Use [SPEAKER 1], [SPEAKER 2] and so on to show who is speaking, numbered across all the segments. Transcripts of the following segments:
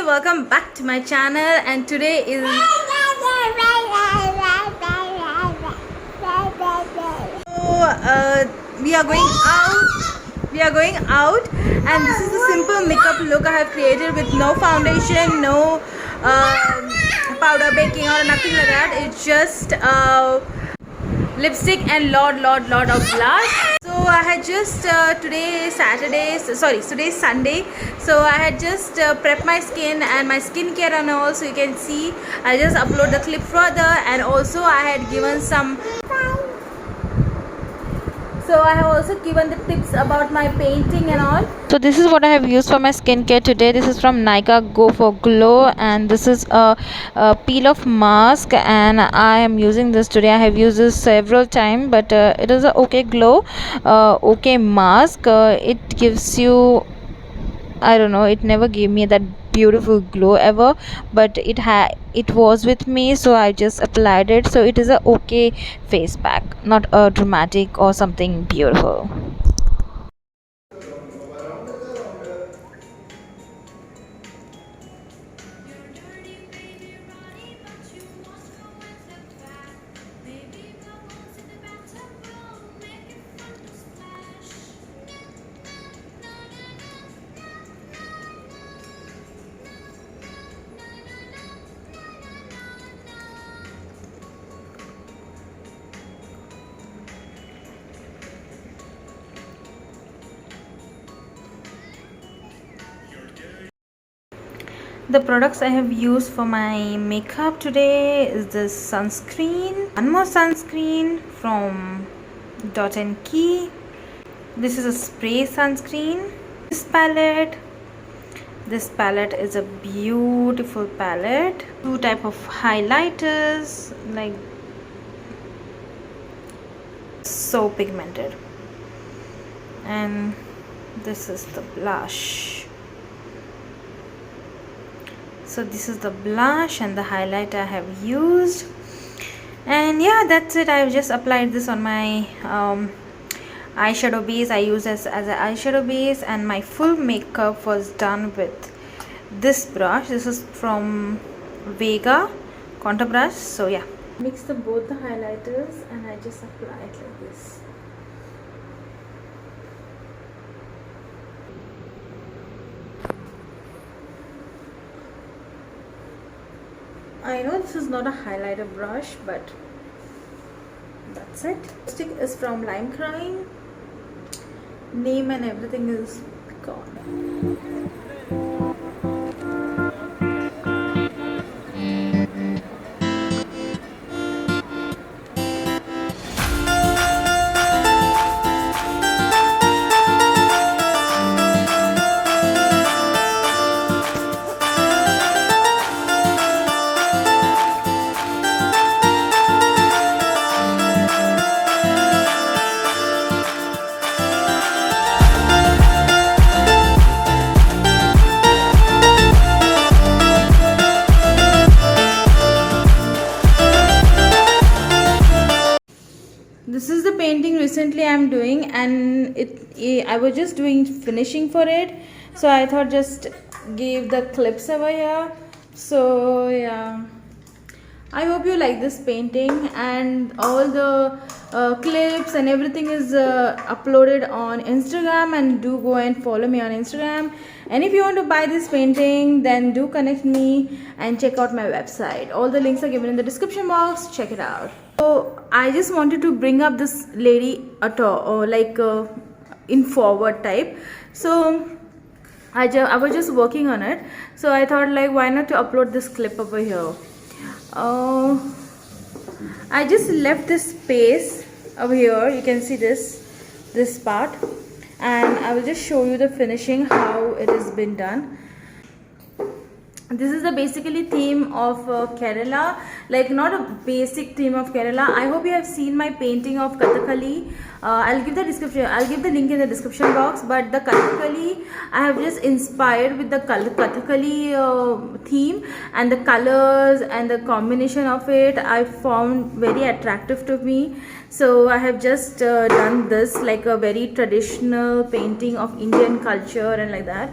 [SPEAKER 1] welcome back to my channel, and today is we are going out. And this is the simple makeup look I have created with no foundation, no powder baking or nothing like that. It's just lipstick and lot of blush. So I had just today is Sunday, so I had just prepped my skin and my skincare and all, so you can see I just upload the clip further. And also I had given some, so I have also given the tips about my painting and all. So this is what I have used for my skincare today. This is from Nykaa Go for Glow, and this is a peel off mask, and I am using this today. I have used this several times, but it is a okay glow, okay mask. It gives you, I don't know, it never gave me that beautiful glow ever, but it was with me, so I just applied it. So it is a okay face pack, not a dramatic or something beautiful. The products I have used for my makeup today is this sunscreen, one more sunscreen from Dot and Key. This is a spray sunscreen. This palette is a beautiful palette. Two type of highlighters, like so pigmented. And this is the blush. So this is the blush and the highlight I have used, and yeah, that's it. I've just applied this on my eyeshadow base. I use this as an eyeshadow base, and my full makeup was done with this brush. This is from Vega contour brush. So yeah, mix both the highlighters and I just apply it like this. I know this is not a highlighter brush, but that's it. Stick is from Lime Crime. Name and everything is gone. This is the painting recently I'm doing, and I was just doing finishing for it, so I thought just give the clips over here. So yeah, I hope you like this painting, and all the clips and everything is uploaded on Instagram, and do go and follow me on Instagram. And if you want to buy this painting, then do connect me and check out my website. All the links are given in the description box. Check it out. So I just wanted to bring up this lady at all, like in forward type. So I was just working on it, so I thought, like, why not to upload this clip over here. I just left this space over here. You can see this part, and I will just show you the finishing, how it has been done. This is the basically theme of Kerala, like not a basic theme of Kerala. I hope you have seen my painting of Kathakali. I'll give the link in the description box. But the Kathakali, I have just inspired with the Kathakali theme, and the colors and the combination of it I found very attractive to me. So I have just done this like a very traditional painting of Indian culture and like that.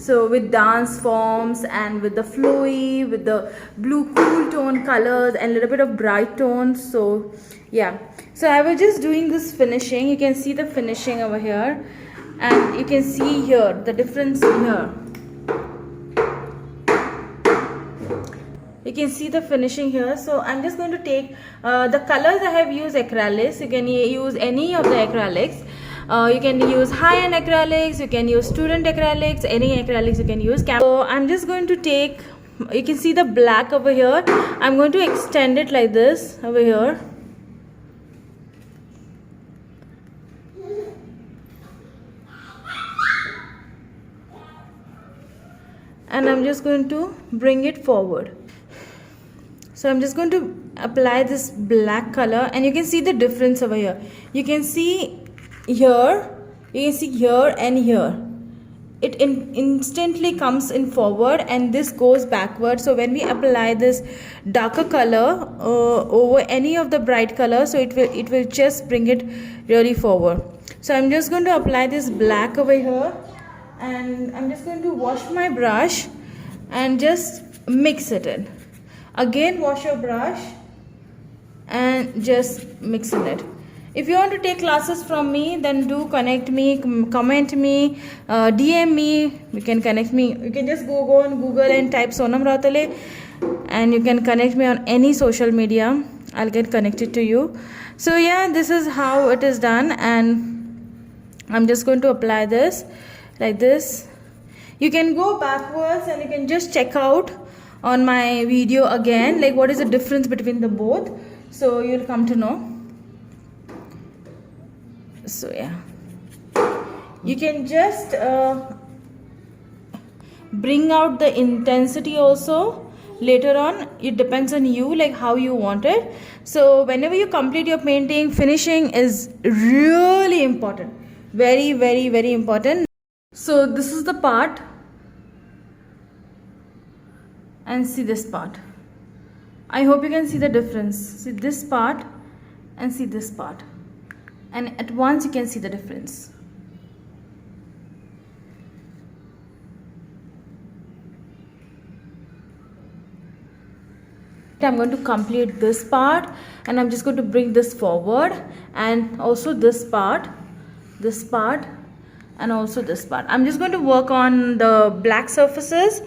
[SPEAKER 1] So with dance forms and with the flowy, with the blue cool tone colors and a little bit of bright tones. So yeah, so I was just doing this finishing. You can see the finishing over here, and you can see here the difference here. You can see the finishing here. So I'm just going to take the colors. I have used acrylics. You can use any of the acrylics. You can use high-end acrylics, you can use student acrylics, any acrylics you can use. So I'm just going to take, you can see the black over here. I'm going to extend it like this over here. And I'm just going to bring it forward. So I'm just going to apply this black color, and you can see the difference over here. You can see here, you can see here and here. It instantly comes in forward, and this goes backward. So when we apply this darker color over any of the bright color, so it will just bring it really forward. So I'm just going to apply this black over here, and I'm just going to wash my brush and just mix it in. Again, wash your brush and just mix in it. If you want to take classes from me, then do connect me, comment me, DM me. You can connect me. You can just go on Google and type Sonam Rautale, and you can connect me on any social media. I'll get connected to you. So yeah, this is how it is done, and I'm just going to apply this like this. You can go backwards and you can just check out on my video again, like what is the difference between the both. So you'll come to know. So yeah, you can just bring out the intensity also later on. It depends on you, like how you want it. So whenever you complete your painting, finishing is really important, very very very important. So this is the part, and see this part. I hope you can see the difference. See this part and see this part, and at once you can see the difference. I'm going to complete this part, and I'm just going to bring this forward, and also this part, and also this part. I'm just going to work on the black surfaces.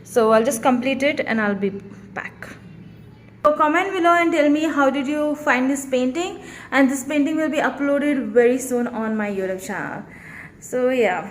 [SPEAKER 1] So I'll just complete it and I'll be back. So comment below and tell me how did you find this painting, and this painting will be uploaded very soon on my YouTube channel. So yeah.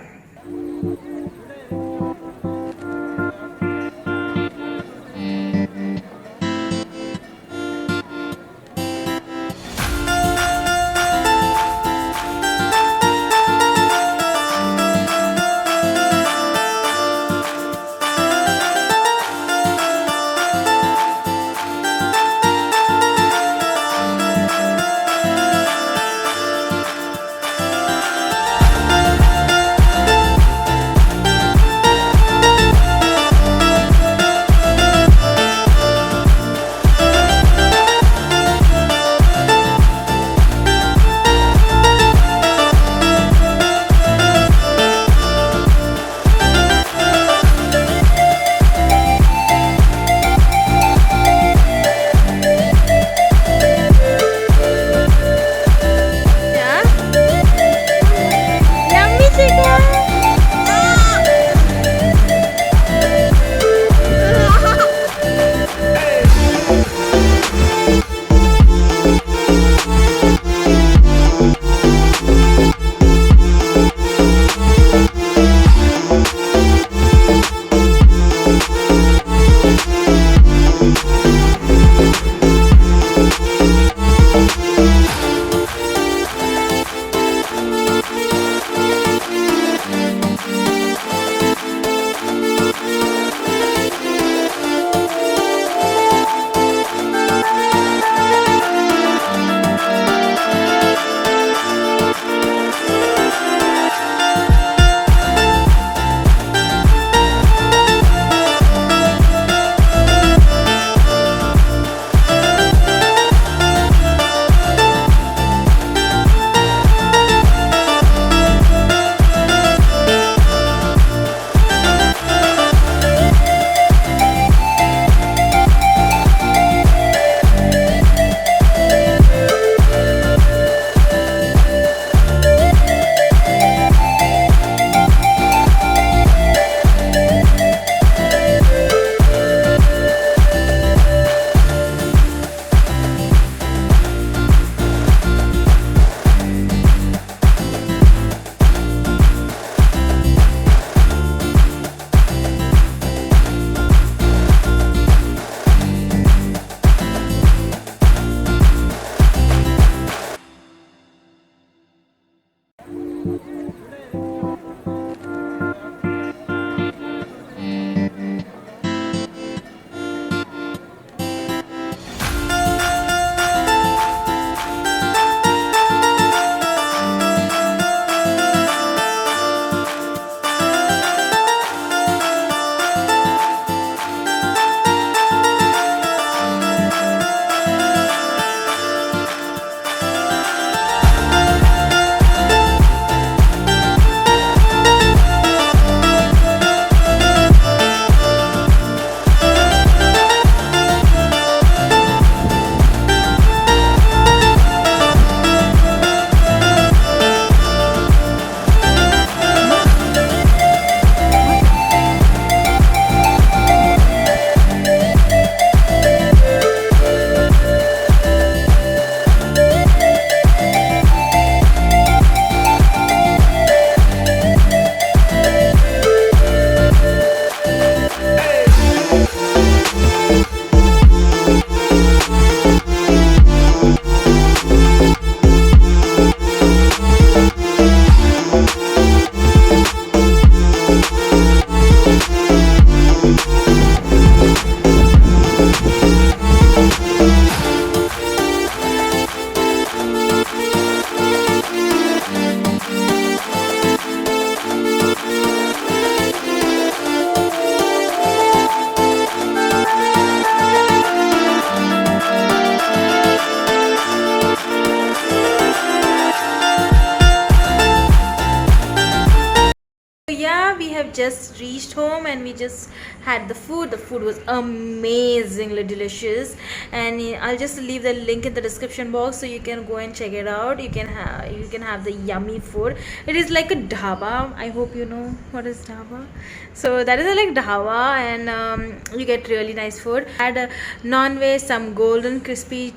[SPEAKER 1] just reached home and we just had the food. The food was amazingly delicious, and I'll just leave the link in the description box so you can go and check it out. You can have the yummy food. It is like a dhaba. I hope you know what is dhaba. So that is like dhaba, and you get really nice food. Had a non-veg, some golden crispy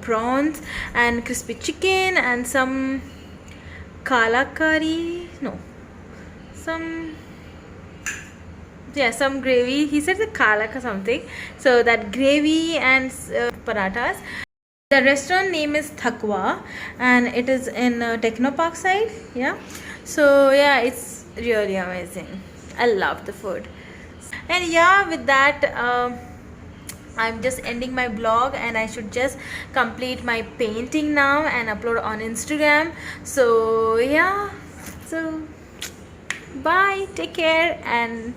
[SPEAKER 1] prawns and crispy chicken, and some kala curry. No, some some gravy. He said the kala ka something. So that gravy and parathas. The restaurant name is Thakwa, and it is in Techno Park side. Yeah, so yeah, it's really amazing. I love the food. And yeah, with that, I'm just ending my blog, and I should just complete my painting now and upload on Instagram. So yeah, so bye, take care, and